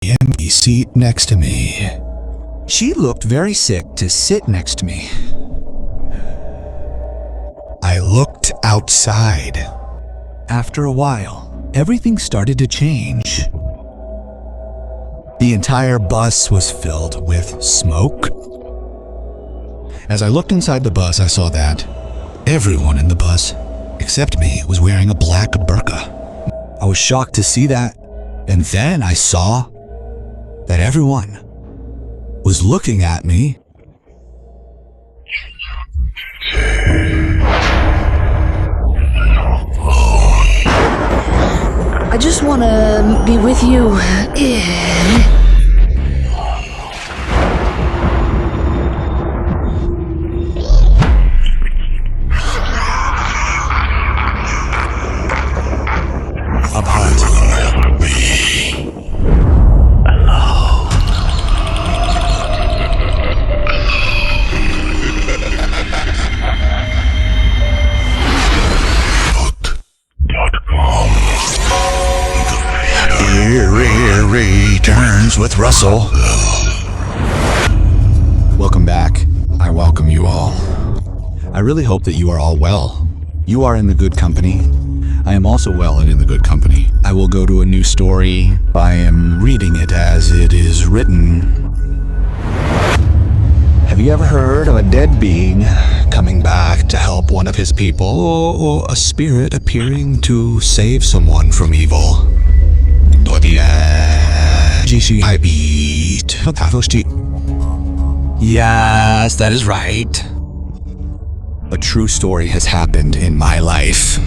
empty seat next to me. She looked very sick to sit next to me. I looked outside. After a while, everything started to change. The entire bus was filled with smoke. As I looked inside the bus, I saw that everyone in the bus, except me, was wearing a black burqa. I was shocked to see that, and then I saw that everyone was looking at me. I just want to be with you. Returns with Russell. Welcome back. I welcome you all. I really hope that you are all well. You are in the good company. I am also well and in the good company. I will go to a new story. I am reading it as it is written. Have you ever heard of a dead being coming back to help one of his people, or a spirit appearing to save someone from evil? Yes, that is right. A true story has happened in my life.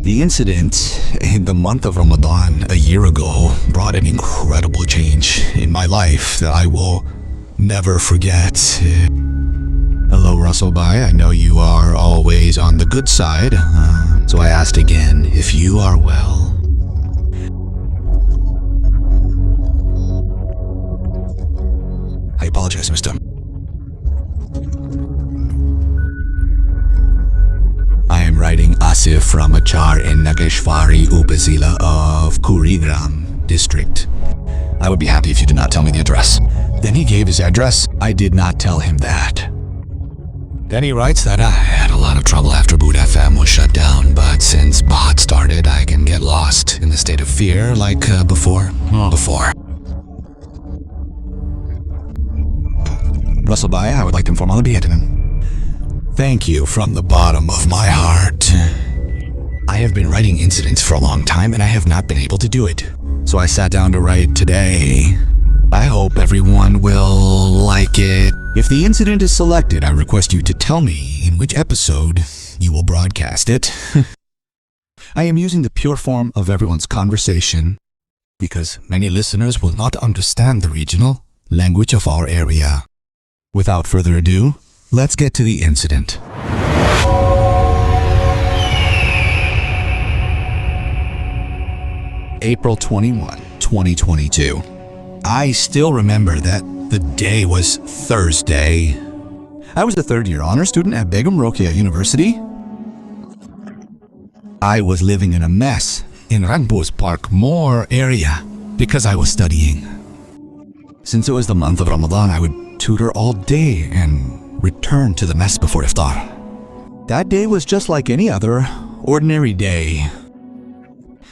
The incident in the month of Ramadan a year ago brought an incredible change in my life that I will never forget. Hello, Russell Bai. I know you are always on the good side, so I asked again if you are well. I apologize, mister. I am writing Asif Ramachar in Nageshwari Upazila of Kurigram district. I would be happy if you did not tell me the address. Then he gave his address. I did not tell him that. Then he writes that I had a lot of trouble after Boot FM was shut down, but since Bot started, I can get lost in the state of fear like before. Russell Bai, I would like to inform all of you. Thank you from the bottom of my heart. I have been writing incidents for a long time and I have not been able to do it. So I sat down to write today. I hope everyone will like it. If the incident is selected, I request you to tell me in which episode you will broadcast it. I am using the pure form of everyone's conversation because many listeners will not understand the regional language of our area. Without further ado, let's get to the incident. April 21, 2022. I still remember that the day was Thursday. I was a third-year honor student at Begum Rokeya University. I was living in a mess in Rangpur's Parkmore area because I was studying. Since it was the month of Ramadan, I would tutor all day and return to the mess before iftar. That day was just like any other ordinary day.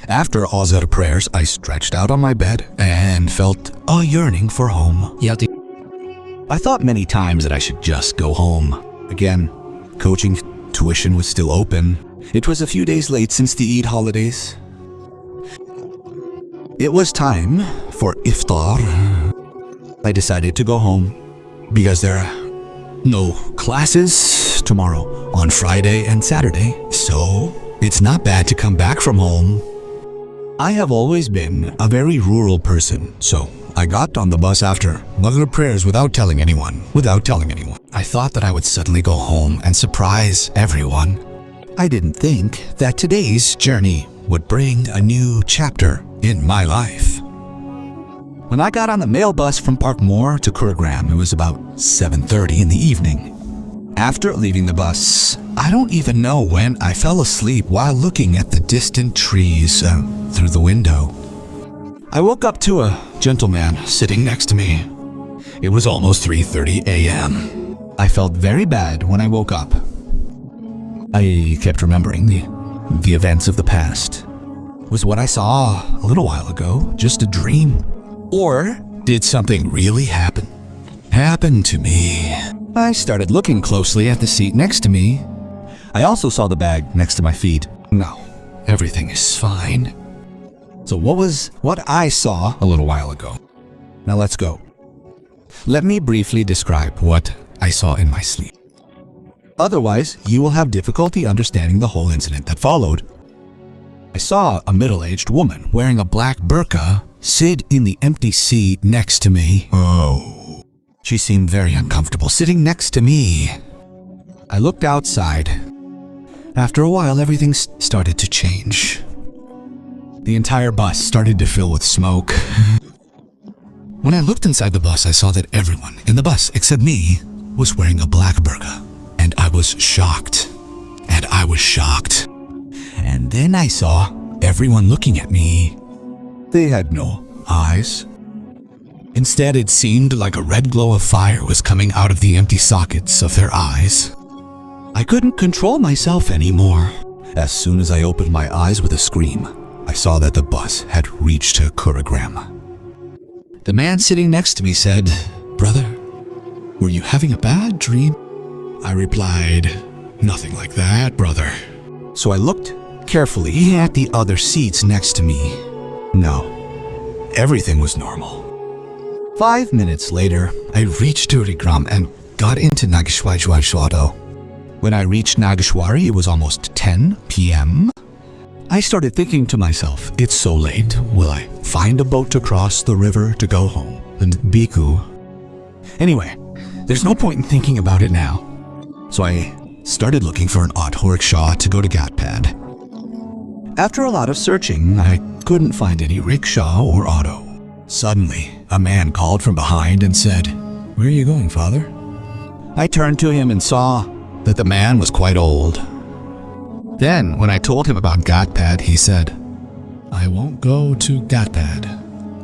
After Azhar prayers, I stretched out on my bed and felt a yearning for home. I thought many times that I should just go home. Again, coaching tuition was still open. It was a few days late since the Eid holidays. It was time for iftar. I decided to go home because there are no classes tomorrow on Friday and Saturday, so it's not bad to come back from home. I have always been a very rural person, so I got on the bus after Maghrib prayers without telling anyone. I thought that I would suddenly go home and surprise everyone. I didn't think that today's journey would bring a new chapter in my life. When I got on the mail bus from Parkmore to Kurigram, it was about 7:30 in the evening. After leaving the bus, I don't even know when I fell asleep while looking at the distant trees through the window. I woke up to a gentleman sitting next to me. It was almost 3:30 a.m. I felt very bad when I woke up. I kept remembering the events of the past. Was what I saw a little while ago just a dream? Or did something really happen to me? I started looking closely at the seat next to me. I also saw the bag next to my feet. No, everything is fine. So what was what I saw a little while ago? Now let's go. Let me briefly describe what I saw in my sleep. Otherwise, you will have difficulty understanding the whole incident that followed. I saw a middle-aged woman wearing a black burqa sit in the empty seat next to me. Oh. She seemed very uncomfortable sitting next to me. I looked outside. After a while, everything started to change. The entire bus started to fill with smoke. When I looked inside the bus, I saw that everyone in the bus, except me, was wearing a black burqa. And I was shocked. And then I saw everyone looking at me. They had no eyes. Instead, it seemed like a red glow of fire was coming out of the empty sockets of their eyes. I couldn't control myself anymore. As soon as I opened my eyes with a scream, I saw that the bus had reached a Kurigram. The man sitting next to me said, "Brother, were you having a bad dream?" I replied, "Nothing like that, brother." So I looked carefully at the other seats next to me. No, everything was normal. 5 minutes later, I reached Kurigram and got into Nageshwari. When I reached Nageshwari, it was almost 10 p.m. I started thinking to myself, it's so late. Will I find a boat to cross the river to go home? And Biku. Anyway, there's no point in thinking about it now. So I started looking for an auto rickshaw to go to Ghatpad. After a lot of searching, I couldn't find any rickshaw or auto. Suddenly, a man called from behind and said, "Where are you going, father?" I turned to him and saw that the man was quite old. Then, when I told him about Ghatpad, he said, "I won't go to Ghatpad.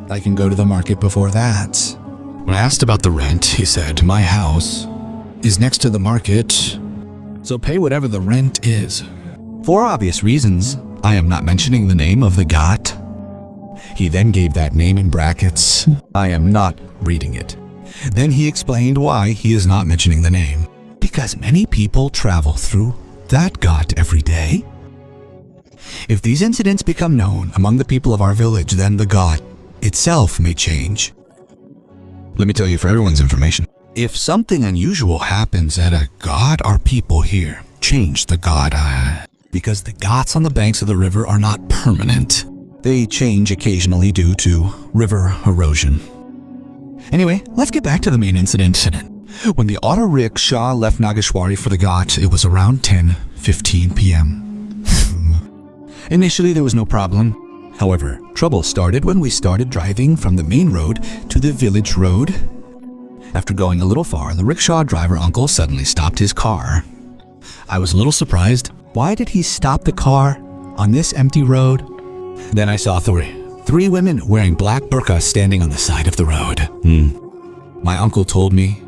I can go to the market before that." When I asked about the rent, he said, "My house is next to the market, so pay whatever the rent is." For obvious reasons, I am not mentioning the name of the Ghat. He then gave that name in brackets. I am not reading it. Then he explained why he is not mentioning the name. Because many people travel through that Ghat every day. If these incidents become known among the people of our village, then the Ghat itself may change. Let me tell you for everyone's information. If something unusual happens at a Ghat, our people here change the Ghat. Because the Ghats on the banks of the river are not permanent. They change occasionally due to river erosion. Anyway, let's get back to the main incident. When the auto rickshaw left Nageshwari for the Ghat, it was around 10:15 p.m. Initially, there was no problem. However, trouble started when we started driving from the main road to the village road. After going a little far, the rickshaw driver uncle suddenly stopped his car. I was a little surprised. Why did he stop the car on this empty road? Then I saw three women wearing black burqa standing on the side of the road. My uncle told me,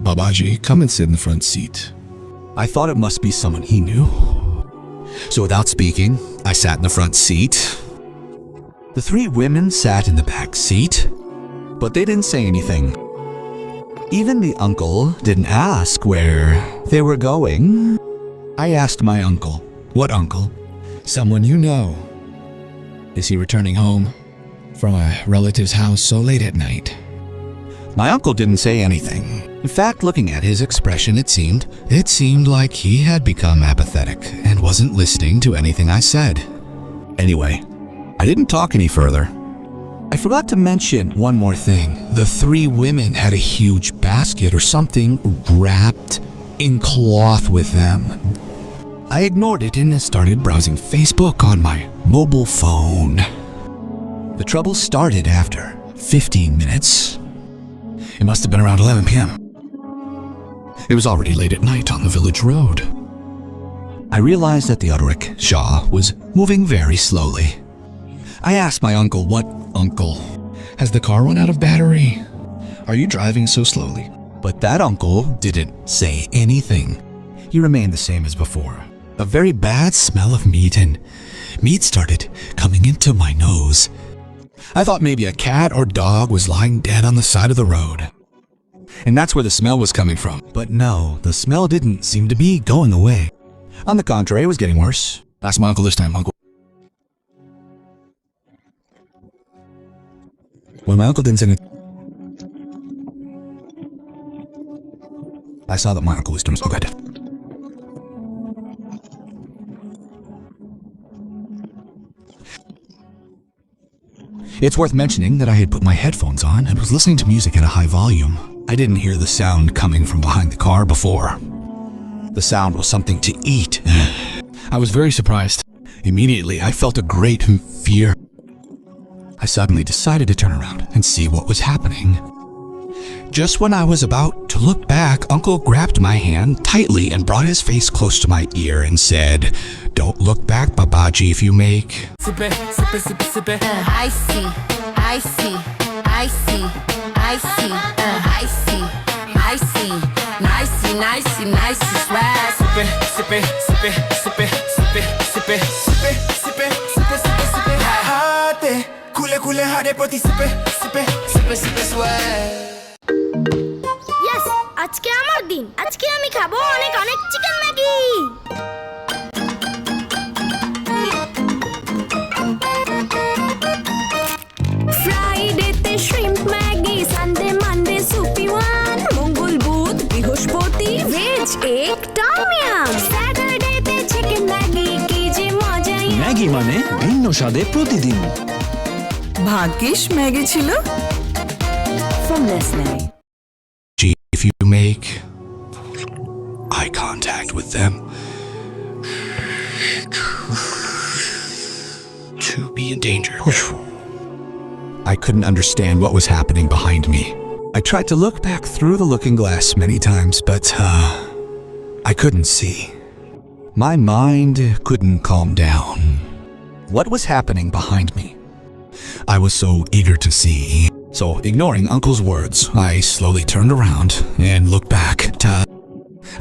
"Babaji, come and sit in the front seat." I thought it must be someone he knew. So without speaking, I sat in the front seat. The three women sat in the back seat, but they didn't say anything. Even the uncle didn't ask where they were going. I asked my uncle, "What uncle?" "Someone you know. Is he returning home from a relative's house so late at night?" My uncle didn't say anything. In fact, looking at his expression, it seemed like he had become apathetic and wasn't listening to anything I said. Anyway, I didn't talk any further. I forgot to mention one more thing. The three women had a huge basket or something wrapped in cloth with them. I ignored it and started browsing Facebook on my mobile phone. The trouble started after 15 minutes. It must have been around 11 p.m. It was already late at night on the village road. I realized that the auto rickshaw was moving very slowly. I asked my uncle, "What, uncle? Has the car run out of battery? Are you driving so slowly?" But that uncle didn't say anything. He remained the same as before. A very bad smell of meat started coming into my nose. I thought maybe a cat or dog was lying dead on the side of the road. And that's where the smell was coming from. But no, the smell didn't seem to be going away. On the contrary, it was getting worse. Ask my uncle this time, uncle. When my uncle didn't say anything, I saw that my uncle was doing so good. It's worth mentioning that I had put my headphones on and was listening to music at a high volume. I didn't hear the sound coming from behind the car before. The sound was something to eat. I was very surprised. Immediately, I felt a great fear. I suddenly decided to turn around and see what was happening. Just when I was about to look back, Uncle grabbed my hand tightly and brought his face close to my ear and said, "Don't look back, Babaji, if you make." Sip it, sip it, sip it, sip it. I see, I see, I see, I see, I see, I see, nicey, nicey, nicey swag. Sip it, sip it, sip it, sip it, sip it, sip it, sip it, sip it, sip it, sip it, sip it. Hate, kule kule hare poti sip it, sip it, sip it, sip it swag. Yes, আজকে আমার দিন। আজকে আমি খাবো অনেক অনেক chicken Maggi. ফ্রাইডেতে shrimp Maggi, Sunday Monday soupy one, মঙ্গল বুধ বৃহস্পতি ভেজ এগ টমিয়াম, স্যাটারডেতে চিকেন ম্যাগি, কি যে মজা। ম্যাগি মানে ভিন্ন স্বাদে প্রতিদিন। ভাগ্যিস ম্যাগি ছিল। From Nestle. If you make eye contact with them, to be in danger. I couldn't understand what was happening behind me. I tried to look back through the looking glass many times, but I couldn't see. My mind couldn't calm down. What was happening behind me? I was so eager to see. So, ignoring Uncle's words, I slowly turned around and looked back.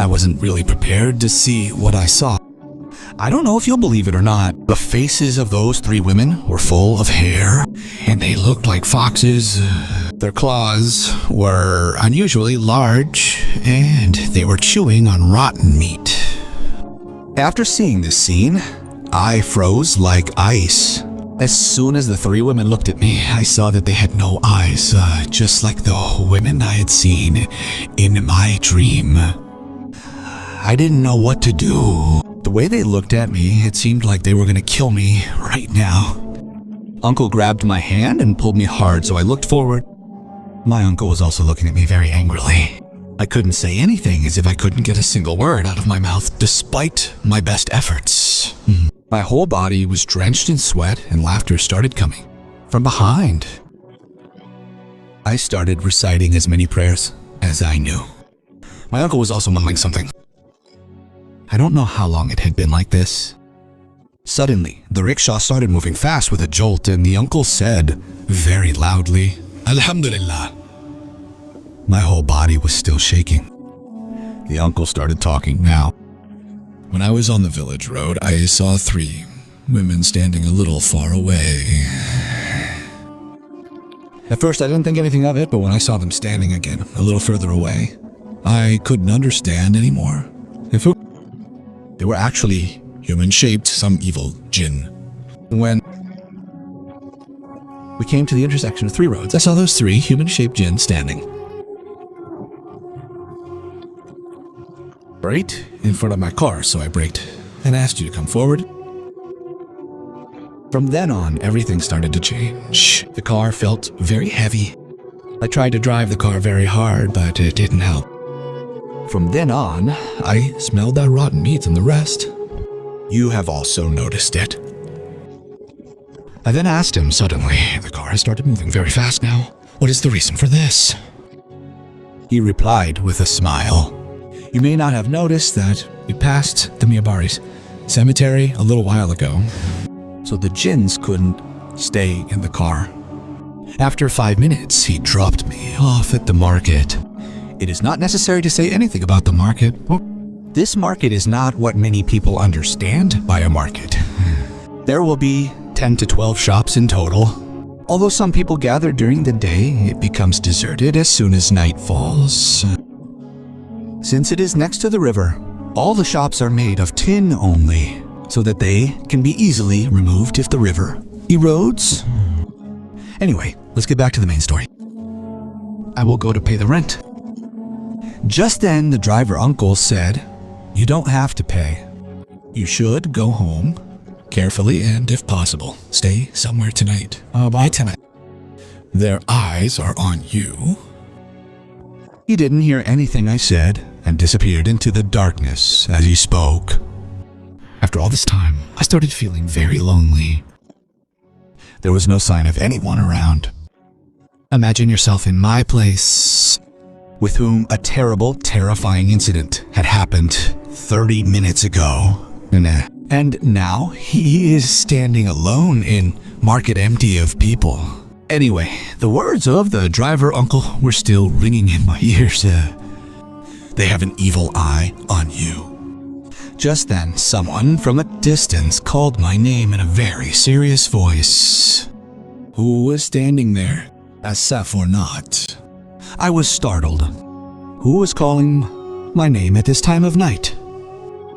I wasn't really prepared to see what I saw. I don't know if you'll believe it or not. The faces of those three women were full of hair, and they looked like foxes. Their claws were unusually large, and they were chewing on rotten meat. After seeing this scene, I froze like ice. As soon as the three women looked at me, I saw that they had no eyes, just like the women I had seen in my dream. I didn't know what to do. The way they looked at me, it seemed like they were going to kill me right now. Uncle grabbed my hand and pulled me hard, so I looked forward. My uncle was also looking at me very angrily. I couldn't say anything, as if I couldn't get a single word out of my mouth, despite my best efforts. My whole body was drenched in sweat, and laughter started coming from behind. I started reciting as many prayers as I knew. My uncle was also mumbling something. I don't know how long it had been like this. Suddenly, the rickshaw started moving fast with a jolt, and the uncle said, very loudly, "Alhamdulillah." My whole body was still shaking. The uncle started talking now. When I was on the village road, I saw three women standing a little far away. At first, I didn't think anything of it, but when I saw them standing again, a little further away, I couldn't understand anymore. They were actually human-shaped, some evil jinn. When we came to the intersection of three roads, I saw those three human-shaped jinn standing right in front of my car, so I braked and asked you to come forward. From then on, everything started to change. The car felt very heavy. I tried to drive the car very hard, but it didn't help. From then on, I smelled that rotten meat and the rest. You have also noticed it. I then asked him suddenly, "The car has started moving very fast now. What is the reason for this?" He replied with a smile, "You may not have noticed that we passed the Miyabaris cemetery a little while ago, so the jinns couldn't stay in the car. After 5 minutes, he dropped me off at the market. It is not necessary to say anything about the market. This market is not what many people understand by a market. There will be 10 to 12 shops in total. Although some people gather during the day, it becomes deserted as soon as night falls. Since it is next to the river, all the shops are made of tin only, so that they can be easily removed if the river erodes. Anyway, let's get back to the main story. I will go to pay the rent. Just then, the driver uncle said, "You don't have to pay. You should go home carefully and, if possible, stay somewhere tonight. By tonight. Their eyes are on you." He didn't hear anything I said and disappeared into the darkness as he spoke. After all this time, I started feeling very lonely. There was no sign of anyone around. Imagine yourself in my place, with whom a terrible, terrifying incident had happened 30 minutes ago. And now he is standing alone in market empty of people. Anyway, the words of the driver uncle were still ringing in my ears. They have an evil eye on you. Just then, someone from a distance called my name in a very serious voice. Who was standing there, Asaf or not? I was startled. Who was calling my name at this time of night?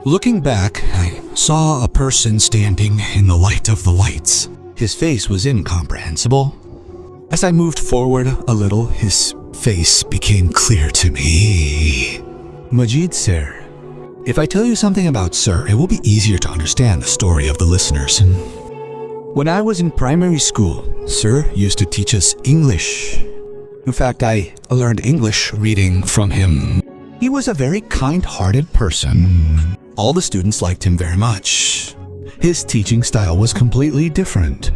Looking back, I saw a person standing in the light of the lights. His face was incomprehensible. As I moved forward a little, his face became clear to me. Majid, sir. If I tell you something about Sir, it will be easier to understand the story of the listeners. When I was in primary school, Sir used to teach us English. In fact, I learned English reading from him. He was a very kind-hearted person. All the students liked him very much. His teaching style was completely different.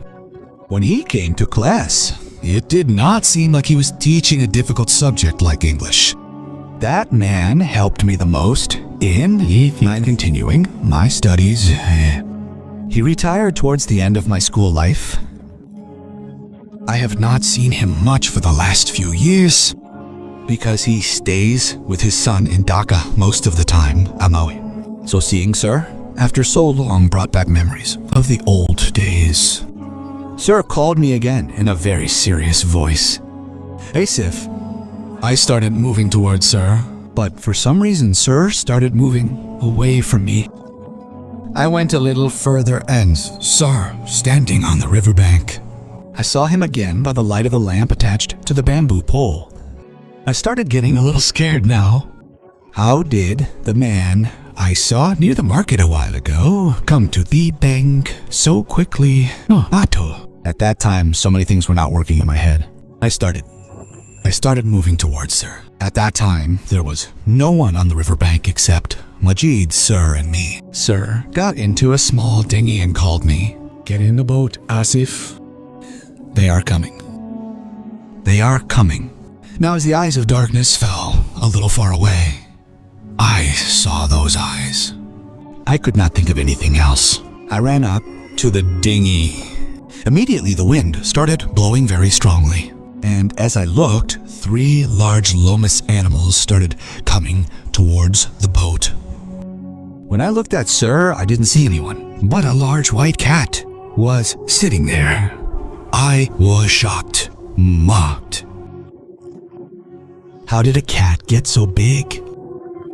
When he came to class, it did not seem like he was teaching a difficult subject like English. That man helped me the most in continuing my studies. He retired towards the end of my school life. I have not seen him much for the last few years because he stays with his son in Dhaka most of the time, Amawi. So seeing Sir after so long brought back memories of the old days. Sir called me again in a very serious voice. Asif. I started moving towards Sir, but for some reason Sir started moving away from me. I went a little further and saw standing on the riverbank. I saw him again by the light of the lamp attached to the bamboo pole. I started getting a little scared now. How did the man I saw near the market a while ago come to the bank so quickly? At that time, so many things were not working in my head. I started moving towards Sir. At that time, there was no one on the riverbank except Majid, Sir, and me. Sir got into a small dinghy and called me. Get in the boat, Asif. They are coming. They are coming. Now as the eyes of darkness fell a little far away, I saw those eyes. I could not think of anything else. I ran up to the dinghy. Immediately the wind started blowing very strongly. And as I looked, 3 large lomus animals started coming towards the boat. When I looked at Sir, I didn't see anyone, but a large white cat was sitting there. I was shocked, mocked. How did a cat get so big?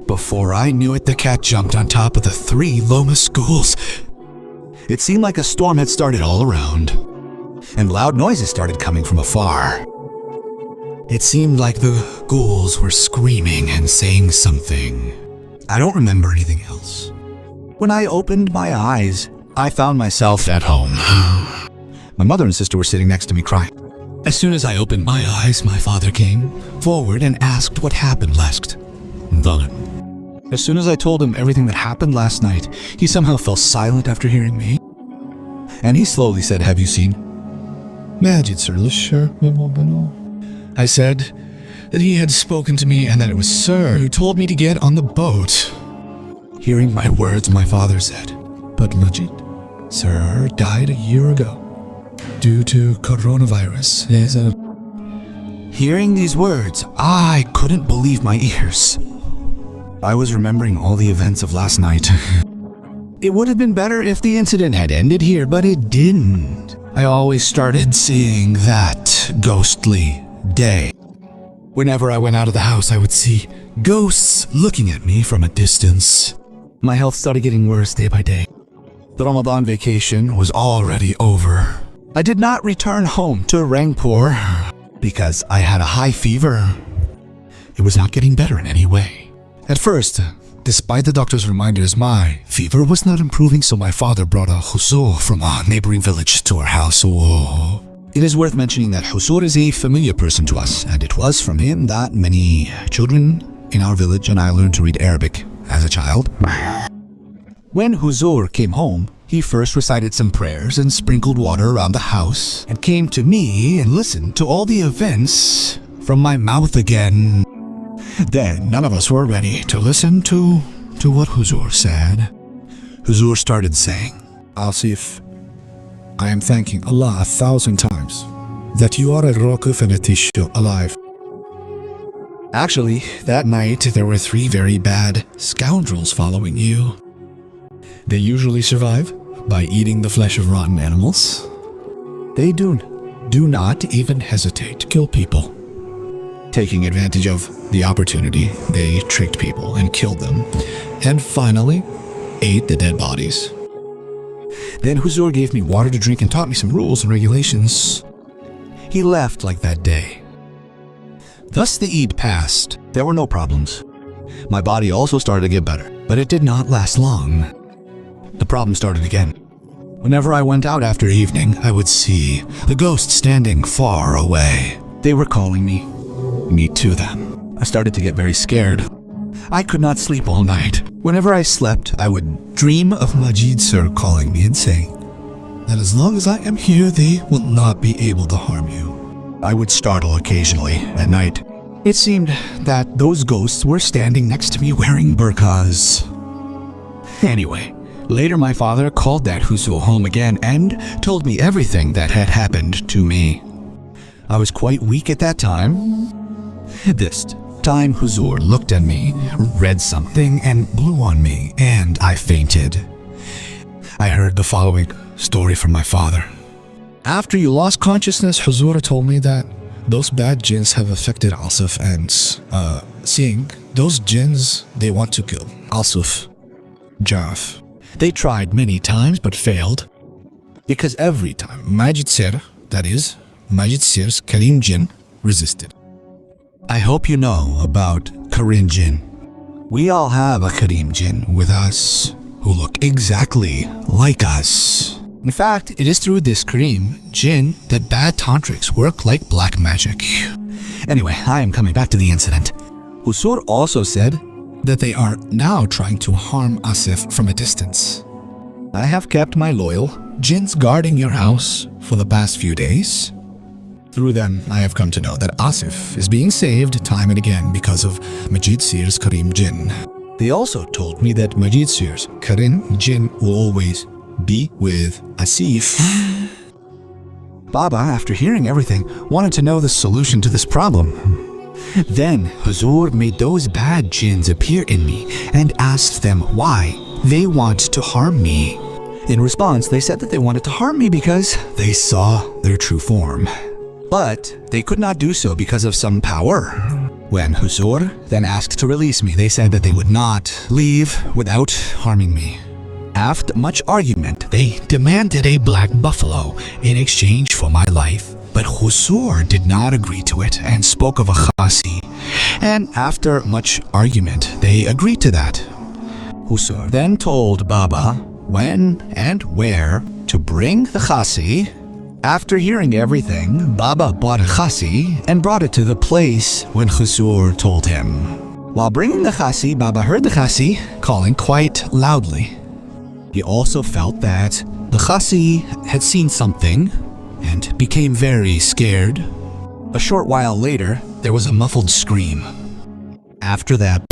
Before I knew it, the cat jumped on top of the 3 lomus ghouls. It seemed like a storm had started all around, and loud noises started coming from afar. It seemed like the ghouls were screaming and saying something. I don't remember anything else. When I opened my eyes, I found myself at home. My mother and sister were sitting next to me crying. As soon as I opened my eyes, my father came forward and asked what happened last night. As soon as I told him everything that happened last night, he somehow fell silent after hearing me. And he slowly said, "Have you seen Majid, Sir?" I said that he had spoken to me and that it was Sir who told me to get on the boat. Hearing my words, my father said, "But Majid, Sir died a year ago." due to coronavirus. Yes, Hearing these words, I couldn't believe my ears. I was remembering all the events of last night. It would have been better if the incident had ended here, but it didn't. I always started seeing that ghostly day. Whenever I went out of the house, I would see ghosts looking at me from a distance. My health started getting worse day by day. The Ramadan vacation was already over. I did not return home to Rangpur because I had a high fever. It was not getting better in any way. At first, despite the doctor's reminders, my fever was not improving, so my father brought a huzur from a neighboring village to our house. Oh. It is worth mentioning that huzur is a familiar person to us, and it was from him that many children in our village and I learned to read Arabic as a child. When huzur came home, he first recited some prayers and sprinkled water around the house and came to me and listened to all the events from my mouth again. Then none of us were ready to listen to what huzur said. Huzur started saying, Asif, I am thanking Allah 1,000 times that you are a Rokuf and a Tishu alive. actually, that night there were 3 very bad scoundrels following you. They usually survive by eating the flesh of rotten animals. They do not even hesitate to kill people. Taking advantage of the opportunity, they tricked people and killed them, and finally ate the dead bodies. Then Huzur gave me water to drink and taught me some rules and regulations. He left like that day. Thus the Eid passed. There were no problems. My body also started to get better, but it did not last long. The problem started again. Whenever I went out after evening, I would see the ghosts standing far away. They were calling me to them. I started to get very scared. I could not sleep all night. Whenever I slept, I would dream of Majid Sir calling me and saying that as long as I am here, they will not be able to harm you. I would startle occasionally at night. It seemed that those ghosts were standing next to me wearing burqas. Anyway, later my father called that Huzur home again and told me everything that had happened to me. I was quite weak at that time. This time Huzur looked at me, read something, and blew on me, and I fainted. I heard the following story from my father. After you lost consciousness, Huzur told me that those bad jinns have affected Asif, and seeing those jinns, they want to kill Asif, Jaf. They tried many times but failed, because every time Majid Sir, that is, Majid Sir's Karim Jinn, resisted. I hope you know about Karim Jinn. We all have a Karim Jinn with us who look exactly like us. In fact, it is through this Karim Jinn that bad tantrics work like black magic. Anyway, I am coming back to the incident. Huzur also said that they are now trying to harm Asif from a distance. I have kept my loyal jinns guarding your house for the past few days. Through them, I have come to know that Asif is being saved time and again because of Majid Sir's Karim Jinn. They also told me that Majid Sir's Karim Jinn will always be with Asif. Baba, after hearing everything, wanted to know the solution to this problem. Then Huzur made those bad jinns appear in me and asked them why they want to harm me. In response, they said that they wanted to harm me because they saw their true form. But they could not do so because of some power. When Huzur then asked to release me, they said that they would not leave without harming me. After much argument, they demanded a black buffalo in exchange for my life. But Huzur did not agree to it and spoke of a khasi. And after much argument, they agreed to that. Huzur then told Baba when and where to bring the khasi. After hearing everything, Baba bought a khasi and brought it to the place when Huzur told him. While bringing the khasi, Baba heard the khasi calling quite loudly. He also felt that the khasi had seen something and became very scared. A short while later, there was a muffled scream. After that,